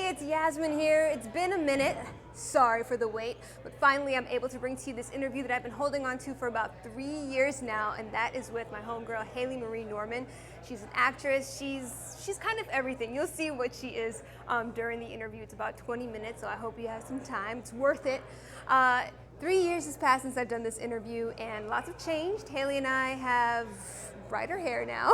it's Yasmine here. It's been a minute. Sorry for the wait, but finally I'm able to bring to you this interview that I've been holding on to for about 3 years now, and that is with my homegirl, Hayley Marie Norman. She's an actress. She's kind of everything. You'll see what she is during the interview. It's about 20 minutes, so I hope you have some time. It's worth it. 3 years has passed since I've done this interview, and lots have changed. Hayley and I have brighter hair now.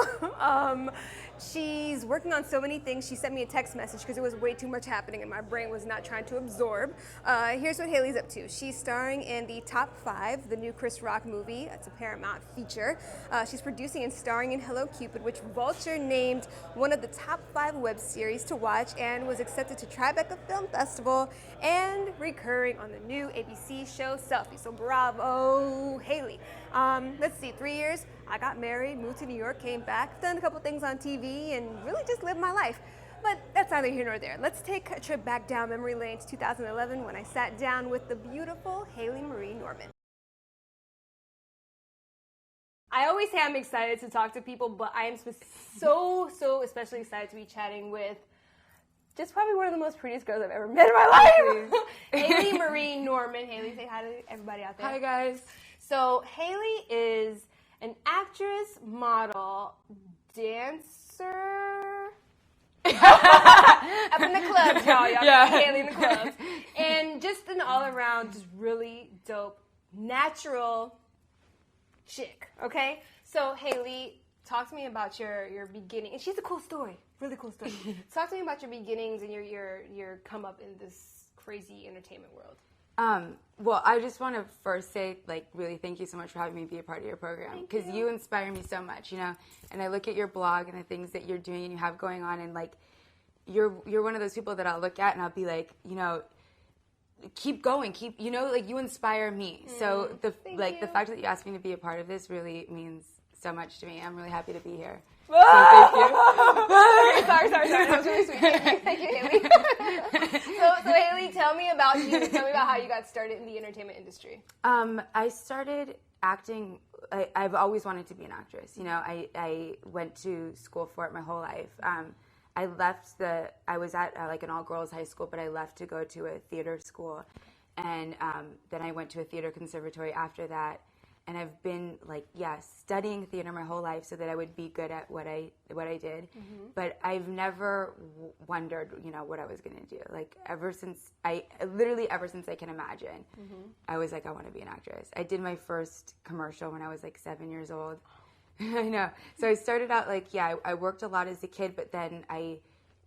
She's working on so many things. She sent me a text message because there was way too much happening and my brain was not trying to absorb. Here's what Hayley's up to. She's starring in the Top 5, the new Chris Rock movie. It's a Paramount feature. She's producing and starring in Hello Cupid, which Vulture named one of the top 5 web series to watch and was accepted to Tribeca Film Festival and recurring on the new ABC show Selfie. So bravo, Hayley. Let's see, 3 years. I got married, moved to New York, came back, done a couple things on TV, and really just lived my life. But that's neither here nor there. Let's take a trip back down memory lane to 2011 when I sat down with the beautiful Hayley Marie Norman. I always say I'm excited to talk to people, but I am so especially excited to be chatting with just probably one of the most prettiest girls I've ever met in my life. Hayley Marie Norman. Hayley, say hi to everybody out there. Hi, guys. So Hayley is an actress, model, dancer. Up in the clubs, y'all. Y'all can see Hayley in the clubs. And just an all-around, just really dope, natural chick, okay? So Hayley, talk to me about your beginning. And she's a cool story, really cool story. Talk to me about your beginnings and your come up in this crazy entertainment world. Well, I just want to first say, really thank you so much for having me be a part of your program, because you inspire me so much, and I look at your blog and the things that you're doing and you have going on, and you're one of those people that I'll look at and I'll be like, keep going, you inspire me. So the fact that you asked me to be a part of this really means so much to me. I'm really happy to be here. So thank you. Sorry. That was really sweet. Thank you, Hayley. So Hayley, tell me about you. Tell me about how you got started in the entertainment industry. I started acting. I've always wanted to be an actress. I went to school for it my whole life. I was at an all-girls high school, but I left to go to a theater school. And then I went to a theater conservatory after that. And I've been studying theater my whole life so that I would be good at what I did. Mm-hmm. But I've never wondered, what I was going to do. Ever since I can imagine, mm-hmm. I was like, I want to be an actress. I did my first commercial when I was 7 years old. I know. So I started out I worked a lot as a kid, but then I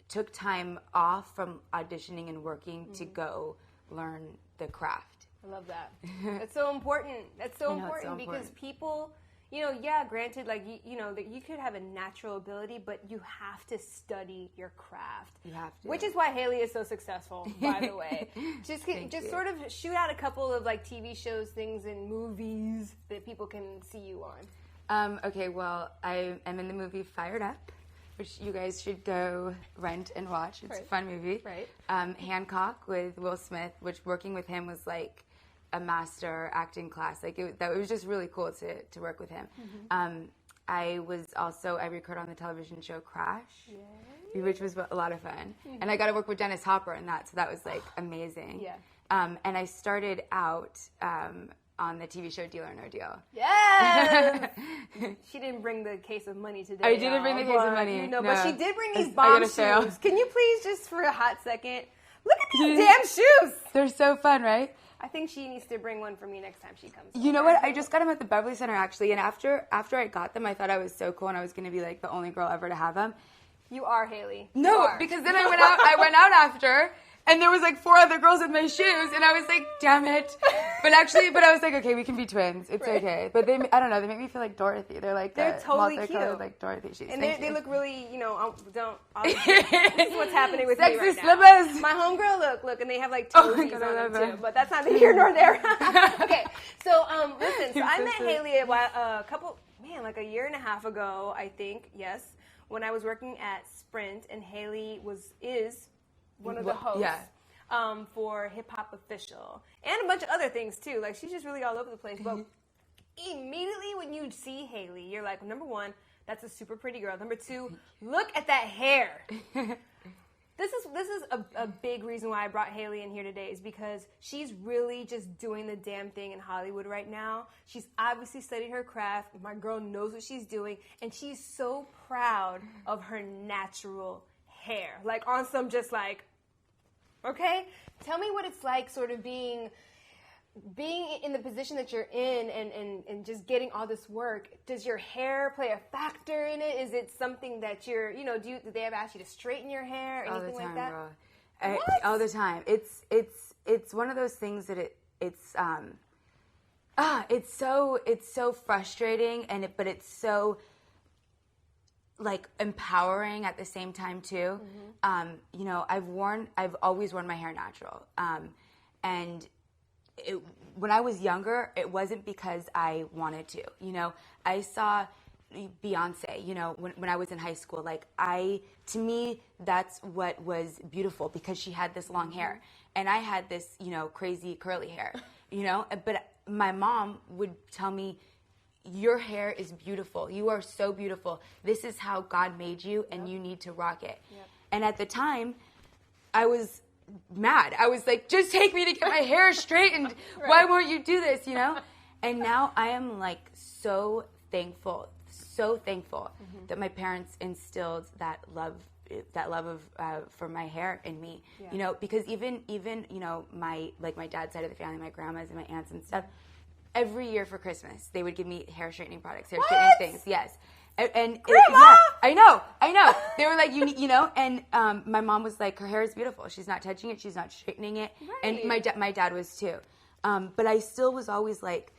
took time off from auditioning and working mm-hmm. to go learn the craft. I love that. That's so important. That's so important because people, granted, that you could have a natural ability, but you have to study your craft. You have to. Which is why Hayley is so successful, by the way. Just sort of shoot out a couple of TV shows, things, and movies that people can see you on. Okay, well, I am in the movie Fired Up, which you guys should go rent and watch. It's a fun movie. Right. Hancock with Will Smith, which working with him was a master acting class. It was just really cool to work with him. Mm-hmm. I recorded on the television show Crash, which was a lot of fun. Mm-hmm. And I got to work with Dennis Hopper in that, so that was amazing. Yeah. And I started out on the TV show Deal or No Deal. Yes! She didn't bring the case of money today. I didn't bring the case of money. No, but she did bring these bomb shoes. Can you please, just for a hot second, look at these damn shoes! They're so fun, right? I think she needs to bring one for me next time she comes. You know what? I just got them at the Beverly Center, actually, and after I got them, I thought I was so cool and I was going to be the only girl ever to have them. You are, Hayley. No, because then I went out after, and there was 4 other girls with my shoes, and I was like, damn it. But I was like, okay, we can be twins. It's okay. But I don't know, they make me feel like Dorothy. They're totally cute. Like Dorothy shoes. And they look really, this is what's happening with me right slippers. Now. My homegirl, look, and they have toesies on them too. But that's neither here nor there. Okay, so listen, so I met Hayley a year and a half ago, I think, yes, when I was working at Sprint, and Hayley is one of the hosts for Hip Hop Official and a bunch of other things too. She's just really all over the place. But immediately when you see Hayley, you're like, number one, that's a super pretty girl. Number two, look at that hair. This is a big reason why I brought Hayley in here today, is because she's really just doing the damn thing in Hollywood right now. She's obviously studied her craft. My girl knows what she's doing, and she's so proud of her natural hair. Like, on some just like, okay? Tell me what it's like sort of being in the position that you're in and just getting all this work. Does your hair play a factor in it? Is it something that you're, do they ever ask you to straighten your hair or anything like that? Girl. All the time. It's one of those things that it's so frustrating, but it's so like empowering at the same time too. I've always worn my hair natural. And when I was younger, it wasn't because I wanted to. I saw Beyonce, when I was in high school. To me, that's what was beautiful, because she had this long hair, and I had this, crazy curly hair, But my mom would tell me, your hair is beautiful. You are so beautiful. This is how God made you, and you need to rock it. Yep. And at the time, I was mad. I was like, just take me to get my hair straightened. Right. Why won't you do this, And now I am like so thankful that my parents instilled that love for my hair in me. Yeah. Because even my dad's side of the family, my grandmas and my aunts and stuff, every year for Christmas they would give me hair straightening products, hair straightening things. Yes. And I know. They were like, and my mom was like, her hair is beautiful. She's not touching it. She's not straightening it. Right. And my dad was too. But I still was always like,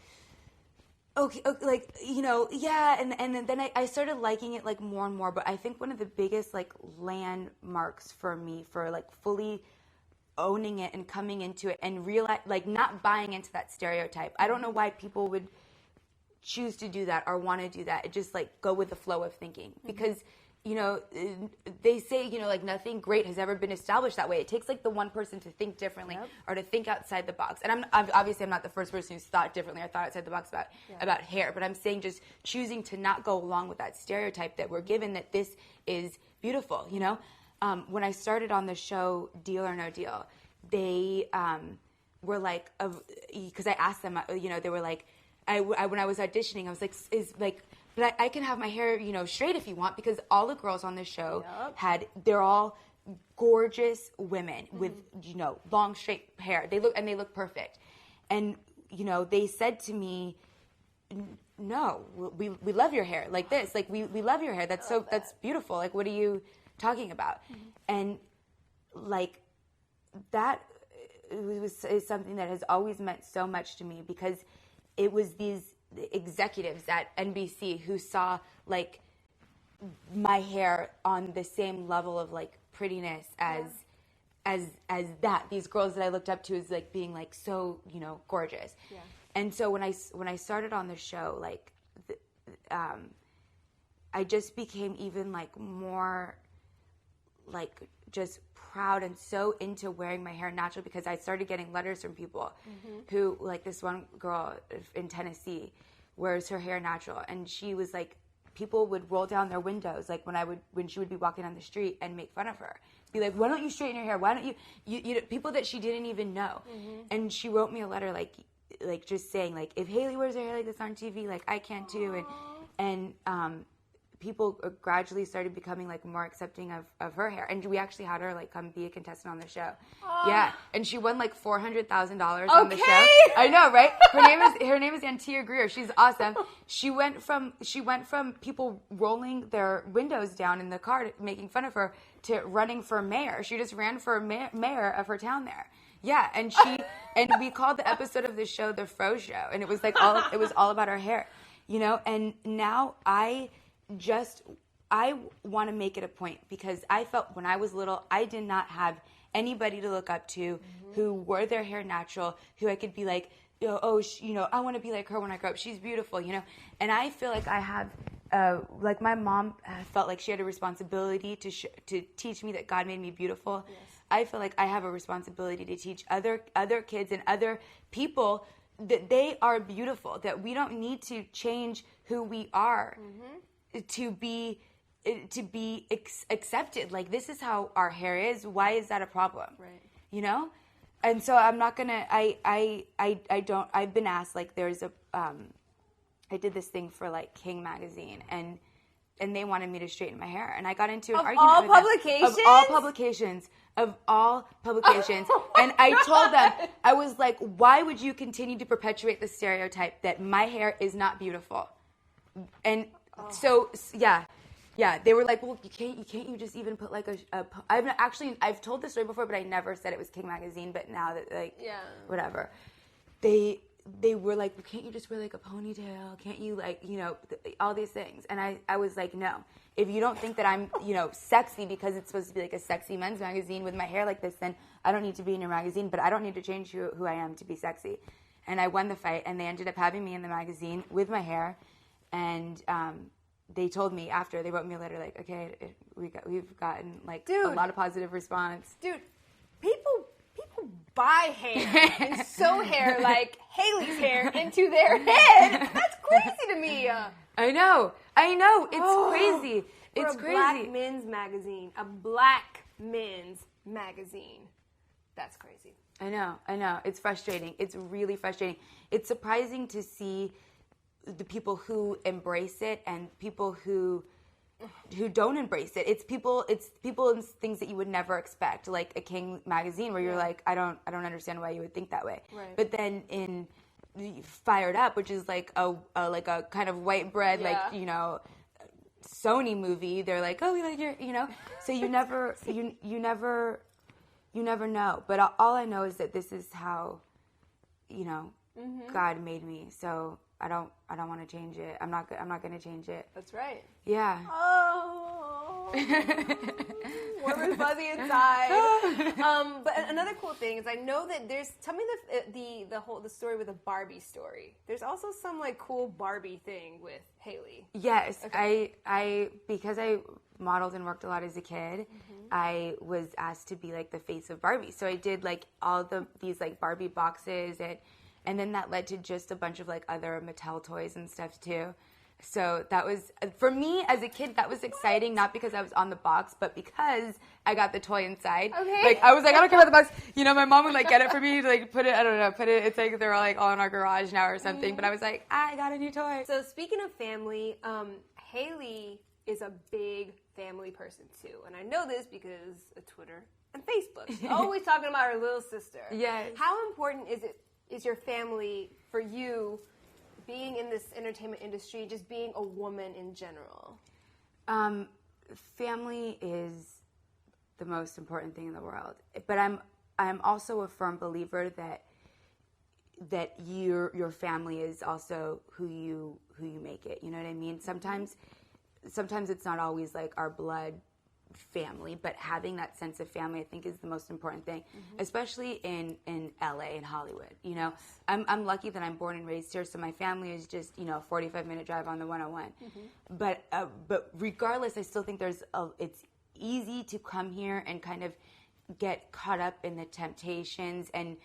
okay, like, yeah. And then I started liking it like more and more. But I think one of the biggest like landmarks for me for like fully owning it and coming into it and realize, like, not buying into that stereotype. I don't know why people would choose to do that or want to do that. It just like go with the flow of thinking, because they say like nothing great has ever been established that way. It takes like the one person to think differently or to think outside the box. And I'm not the first person who's thought differently or thought outside the box about hair, but I'm saying just choosing to not go along with that stereotype that we're given, that this is beautiful. When I started on the show Deal or No Deal, they were like, because I asked them, they were like, when I was auditioning, I was like, but I can have my hair, straight if you want, because all the girls on the show they're all gorgeous women with, long straight hair. They look perfect. And, they said to me, no, we love your hair like this. Like, we love your hair. That's beautiful. Like, what are you talking about? And like, that is something that has always meant so much to me, because it was these executives at NBC who saw like my hair on the same level of like prettiness as that. These girls that I looked up to as like being like so, gorgeous. Yeah. And so when I started on the show, like I just became even like more like just proud and so into wearing my hair natural, because I started getting letters from people who, like this one girl in Tennessee wears her hair natural, and she was like, people would roll down their windows like when she would be walking down the street and make fun of her, be like, why don't you straighten your hair? Why don't you people that she didn't even know. And she wrote me a letter like just saying like, if Hayley wears her hair like this on TV, like I can too. And people gradually started becoming like more accepting of her hair, and we actually had her like come be a contestant on the show. Yeah, and she won like $400,000 on the show. I know, right? Her name is Antia Greer. She's awesome. She went from people rolling their windows down in the car making fun of her to running for mayor. She just ran for mayor of her town there. Yeah, and we called the episode of the show the Fro Show, and it was like all about her hair, And now I want to make it a point, because I felt when I was little, I did not have anybody to look up to who wore their hair natural, who I could be like, I want to be like her when I grow up. She's beautiful, And I feel like I have, like my mom felt like she had a responsibility to teach me that God made me beautiful. Yes. I feel like I have a responsibility to teach other kids and other people that they are beautiful, that we don't need to change who we are to be to be accepted. Like, this is how our hair is. Why is that a problem? Right. You know? And so I'm not gonna. I don't. I've been asked, like, there's a. I did this thing for like King magazine, and they wanted me to straighten my hair, and I got into an argument with them. Of all publications. Of all publications. And I told them, I was like, why would you continue to perpetuate the stereotype that my hair is not beautiful? And they were like, well, can't you just even put like I've told this story before, but I never said it was King magazine, but now that whatever. They were like, well, can't you just wear like a ponytail? Can't you, like, all these things? And I was like, no. If you don't think that I'm, sexy because it's supposed to be like a sexy men's magazine with my hair like this, then I don't need to be in your magazine, but I don't need to change who I am to be sexy. And I won the fight, and they ended up having me in the magazine with my hair. And they told me after, they wrote me a letter like, okay, we've gotten like a lot of positive response. Dude, people buy hair and sew hair like Hayley's hair into their head. That's crazy to me. I know. It's crazy. It's crazy. Black men's magazine. A black men's magazine. That's crazy. I know. It's frustrating. It's really frustrating. It's surprising to see the people who embrace it and people who don't embrace it. It's people and things that you would never expect, like a King magazine where you're like, I don't understand why you would think that way. Right. But then in Fired Up, which is like a kind of white bread, like, Sony movie, they're like, oh, we like your, so you never know. But all I know is that this is how, God made me. So I don't want to change it. I'm not going to change it. That's right. Yeah. Oh, warm and fuzzy inside. But another cool thing is I know that there's. Tell me the story with the Barbie story. There's also some like cool Barbie thing with Hayley. Yes, okay. I because I modeled and worked a lot as a kid. I was asked to be like the face of Barbie. So I did like all these like Barbie boxes and then that led to just a bunch of like other Mattel toys and stuff too. So that was, for me as a kid, that was exciting, not because I was on the box, but because I got the toy inside. Okay. Like, I was like, I don't care about the box. My mom would like get it for me to like put it, it's like they're like all in our garage now or something. But I was like, I got a new toy. So speaking of family, Hayley is a big family person too. And I know this because of Twitter and Facebook. She's always talking about her little sister. Yes. How important is your family for you being in this entertainment industry, just being a woman in general? Family is the most important thing in the world. But I'm also a firm believer that your family is also who you make it. You know what I mean? Sometimes it's not always like our blood family, but having that sense of family I think is the most important thing, especially in LA and Hollywood. I'm lucky that I'm born and raised here, so my family is just a 45-minute drive on the 101. But regardless, I still think it's easy to come here and kind of get caught up in the temptations and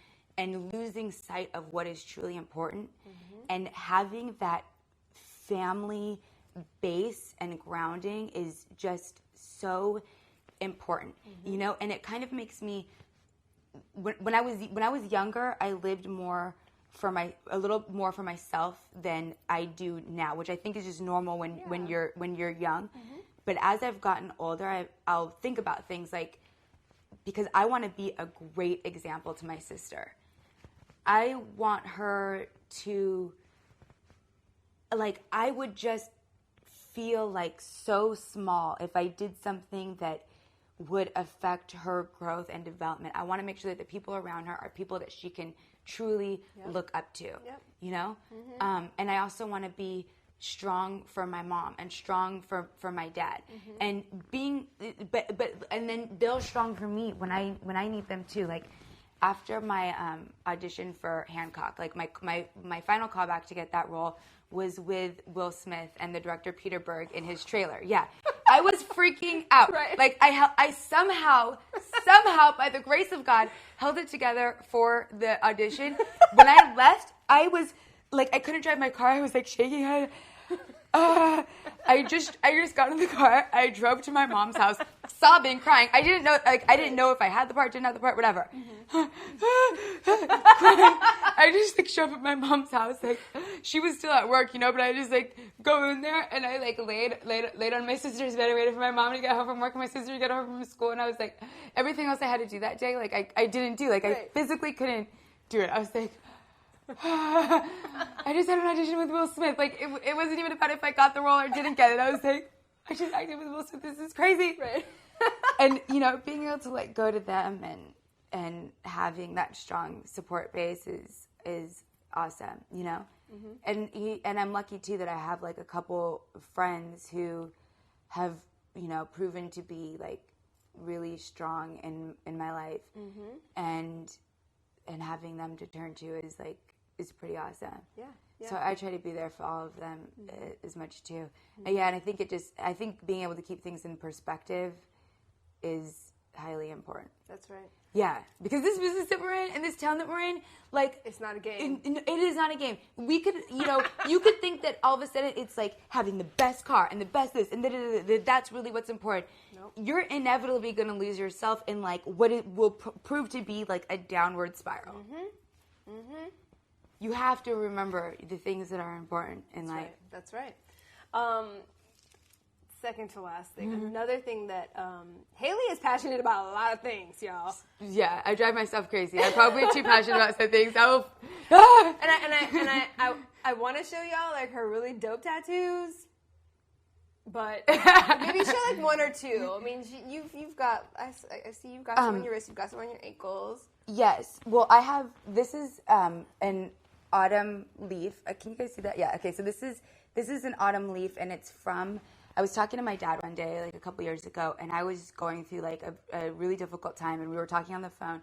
losing sight of what is truly important, and having that family base and grounding is just so important, and it kind of makes me, when I was younger, I lived a little more for myself than I do now, which I think is just normal when you're young. But as I've gotten older, I'll think about things like, because I want to be a great example to my sister. I want her to, like, I would just feel like so small if I did something that would affect her growth and development. I want to make sure that the people around her are people that she can truly look up to, and I also want to be strong for my mom and strong for my dad, and being, and then they're strong for me when I need them too. Like, after my audition for Hancock, like my final callback to get that role was with Will Smith and the director Peter Berg in his trailer. Yeah, I was freaking out. Right. Like, I somehow, by the grace of God, held it together for the audition. When I left, I was like, I couldn't drive my car. I was like shaking. I just got in the car. I drove to my mom's house, sobbing, crying. I didn't know if I had the part, didn't have the part, whatever. I just like show up at my mom's house, like she was still at work, but I just like go in there and I like laid on my sister's bed. I waited for my mom to get home from work and my sister to get home from school, and I was like, everything else I had to do that day, like I didn't do, like I physically couldn't do it. I was like, I just had an audition with Will Smith. Like it wasn't even about if I got the role or didn't get it. I was like, I just acted with Will Smith. This is crazy. Right. And being able to like go to them and having that strong support base is awesome. And I'm lucky too that I have like a couple friends who have proven to be like really strong in my life, and having them to turn to is pretty awesome. Yeah. So I try to be there for all of them as much too. And and I think being able to keep things in perspective is highly important. That's right. Yeah, because this business that we're in and this town that we're in, like, it's not a game. It is not a game. We could, you could think that all of a sudden it's like having the best car and the best this and that's really what's important. Nope. You're inevitably going to lose yourself in like what it will prove to be like a downward spiral. You have to remember the things that are important in life. Right. That's right. Second to last thing. Another thing that Hayley is passionate about a lot of things, y'all. Yeah, I drive myself crazy. I'm probably too passionate about some things. And I want to show y'all like her really dope tattoos, but maybe show like one or two. I mean, you've got I see you've got some on your wrist, you've got some on your ankles. Yes. Well, I have. This is an autumn leaf. Can you guys see that? Yeah. Okay. So this is an autumn leaf, and it's from. I was talking to my dad one day, like a couple years ago, and I was going through like a really difficult time, and we were talking on the phone,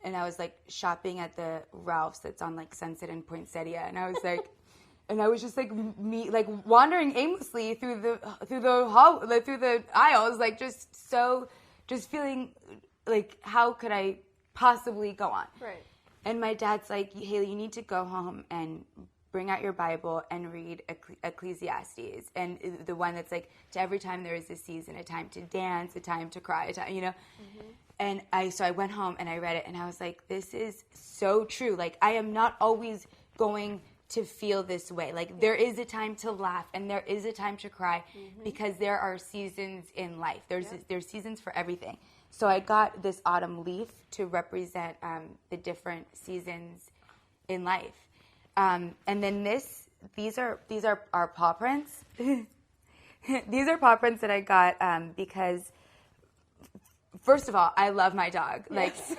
and I was like shopping at the Ralph's that's on like Sunset and Poinsettia, and I was like, and I was just like wandering aimlessly through the aisles, like just feeling like how could I possibly go on? Right. And my dad's like, Hayley, you need to go home and bring out your Bible and read Ecclesiastes, and the one that's like, to every time there is a season, a time to dance, a time to cry, And I went home and I read it, and I was like, this is so true. Like, I am not always going to feel this way. Like, there is a time to laugh and there is a time to cry, because there are seasons in life. There's seasons for everything. So I got this autumn leaf to represent the different seasons in life. And then these are our paw prints. These are paw prints that I got because, first of all, I love my dog. Yes. Like,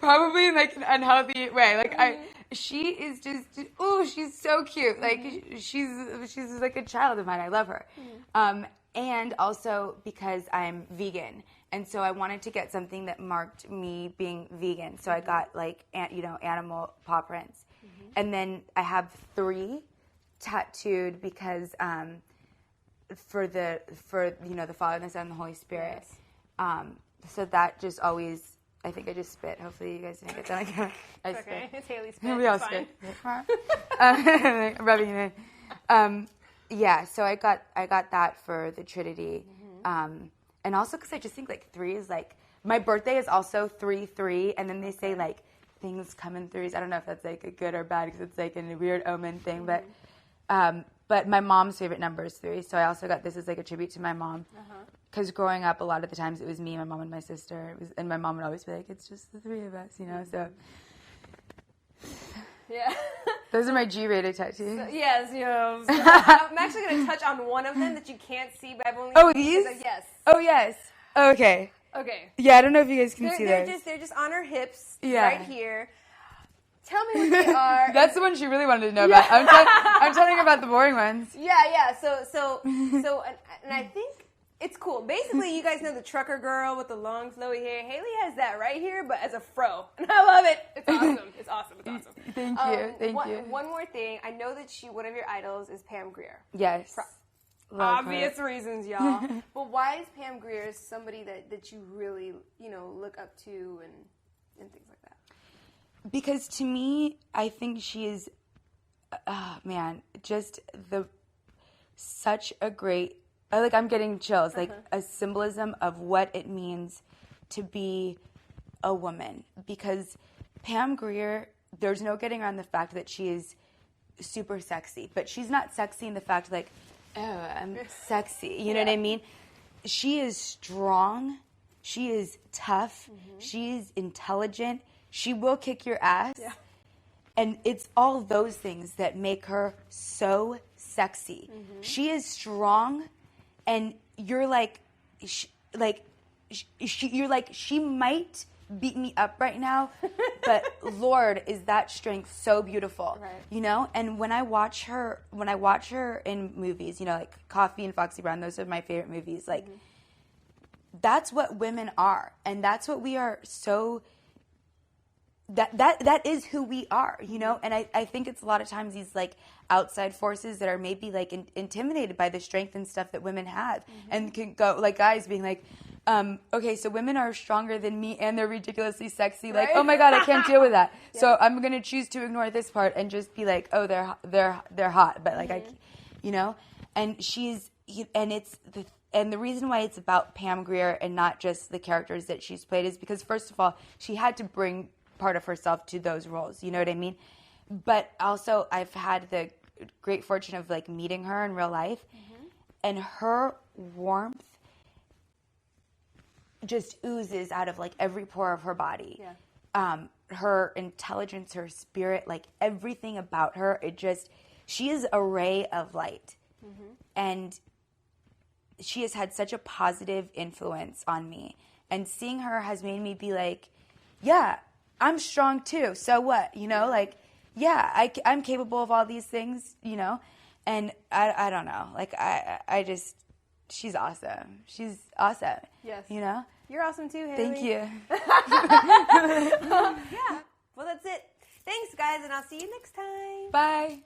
probably in like an unhealthy way. Like she is just, she's so cute. Like she's like a child of mine. I love her. And also because I'm vegan. And so I wanted to get something that marked me being vegan. So I got like, animal paw prints. And then I have 3 tattooed because for the Father and the Son and the Holy Spirit. Yes. So that just always, I think I just spit. Hopefully you guys didn't get that. I spit. Okay, it's Hayley spit. We all spit. I'm rubbing it in. Yeah, so I got that for the Trinity. And also because I just think like 3 is like, my birthday is also 3/3, and then they say like things come in 3s. I don't know if that's like a good or bad because it's like a weird omen thing, but my mom's favorite number is 3, so I also got this as like a tribute to my mom. Because growing up, a lot of the times it was me, my mom, and my sister. And my mom would always be like, "It's just the 3 of us," So yeah. Those are my G-rated tattoos. So, yes, So I'm actually going to touch on one of them that you can't see, but I've only. Oh, these? Yes. Oh, yes. Okay. Okay. Yeah, I don't know if you guys can see those. They're just on her hips, right here. Tell me what they are. That's the one she really wanted to know about. I'm telling her about the boring ones. Yeah. So, and I think it's cool. Basically, you guys know the trucker girl with the long, flowy hair. Hayley has that right here, but as a fro, and I love it. It's awesome. It's awesome. Thank you. One more thing. I know that one of your idols is Pam Grier. Yes. Obvious reasons, y'all. But why is Pam Grier somebody that you really, look up to and things like that? Because to me, I think she is, just such a great, like I'm getting chills, like a symbolism of what it means to be a woman. Because Pam Grier, there's no getting around the fact that she is super sexy, but she's not sexy in the fact like, oh, I'm sexy. You know what I mean? She is strong. She is tough. She is intelligent. She will kick your ass. Yeah. And it's all those things that make her so sexy. She is strong, and you're like, you're like, she might beat me up right now, but Lord, is that strength so beautiful, right. You know? And when I watch her in movies, you know, like Coffee and Foxy Brown, those are my favorite movies. Like, that's what women are, and that's what we are. So that is who we are, you know? And I think it's a lot of times these like outside forces that are maybe like intimidated by the strength and stuff that women have, and can go like guys being like, okay, so women are stronger than me and they're ridiculously sexy. Like, oh my God, I can't deal with that. Yeah. So I'm going to choose to ignore this part and just be like, oh, they're hot. But like, you know, and and the reason why it's about Pam Grier and not just the characters that she's played is because, first of all, she had to bring part of herself to those roles. You know what I mean? But also I've had the great fortune of like meeting her in real life, and her warmth just oozes out of like every pore of her body. Yeah. Her intelligence, her spirit, like everything about her, she is a ray of light. And she has had such a positive influence on me. And seeing her has made me be like, yeah, I'm strong too. So what? You know, like, yeah, I'm capable of all these things, you know? And I don't know. Like, I just, she's awesome. She's awesome. Yes. You know? You're awesome too, Hayley. Thank you. Yeah. Well, that's it. Thanks, guys, and I'll see you next time. Bye.